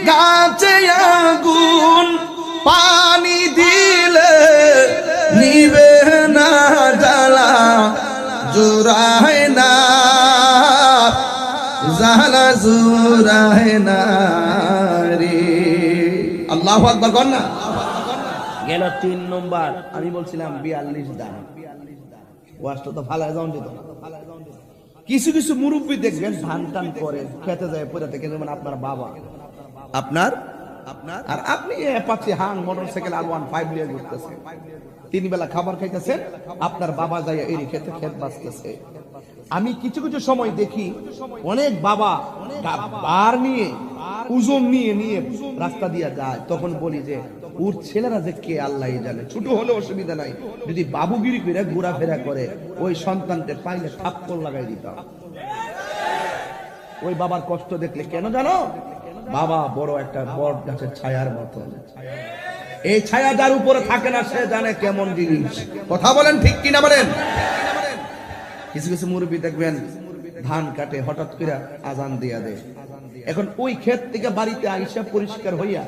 গাছে আগুন পানি দিলে নিবে না জ্বালা জোড়ায় না জ্বালা জোড়ায় না রে। আল্লাহু আকবার কর না। গেল 3 নম্বর। আমি বলছিলাম 42 দান। ওয়াজটা তো ভালো যাওন দিত। কিছু কিছু মুরব্বি দেখবেন ধান টান করে খেতে যায় পড়ে থেকে, যেমন আপনার বাবা আপনার আর আপনি অ্যাপাচি হাং মোটরসাইকেল R15 নিয়ে ঘুরতেছে, 3 বেলা খাবার খাইতেছেন, আপনার বাবা যায় এই খেতে খেত বাঁচতেছে। আমি কিছু কিছু সময় দেখি অনেক বাবা বার নিয়ে ওজন নিয়ে নিয়ে রাস্তা দিয়ে যায়, তখন বলি যে ওর ছেলেরা যে কে আল্লাহ জানে, ছোট হলে অসুবিধা নাই, যদি বাবুগিরি করে ঘোরাফেরা করে ওই সন্তানকে পাইলে থাপ্পড় লাগাই দিতাম। ওই বাবার কষ্ট দেখলে কেন জানো? বাবা বড় একটা বট গাছের ছায়ার মতো, এই ছায়া যার উপরে থাকে না সে জানে কেমন জিনিস। কথা বলেন ঠিক কিনা বলেন? কিছু কিছু মুরব্বি দেখবেন ধান কাটে, হঠাৎ করে আজান দিয়া দেয়। এখন ওই ক্ষেত থেকে বাড়িতে আইসা পরিষ্কার হইয়া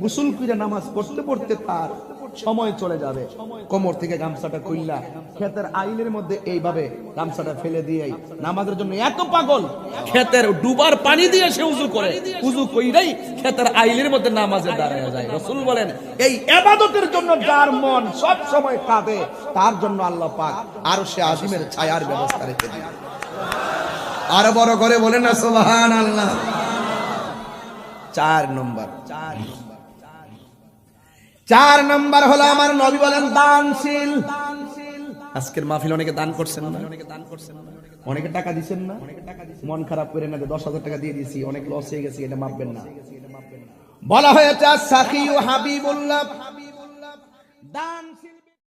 গোসল করে নামাজ পড়তে পড়তে তার সময় চলে যাবে। কোমর থেকে গামছাটা খুললা ক্ষেতের আইলের মধ্যে এইভাবে গামছাটা ফেলে দিয়েই নামাজের জন্য এত পাগল, ক্ষেতের ডুবার পানি দিয়ে সে উযু করে, উযু কইরাই ক্ষেতের আইলের মধ্যে নামাজে দাঁড়ায় যায়। রাসূল বলেন এই ইবাদতের জন্য যার মন সব সময় কাঁদে তার জন্য আল্লাহ পাক আরশে আজিমের ছায়ার ব্যবস্থা রেখে দেন। আর বড় করে বলেন না সুবহানাল্লাহ। 4 নম্বর হলো আমার নবী বলেন দানশীল। আজকের মাহফিল অনেকে দান করছেন না, অনেকে টাকা দিচ্ছেন না, মন খারাপ করে না, 10,000 টাকা দিয়ে দিয়েছি, অনেক লস হয়ে গেছে, এটা মাপবেন না। বলা হয়েছে সাকিউ হাবিবুল্লাহ দানশীল।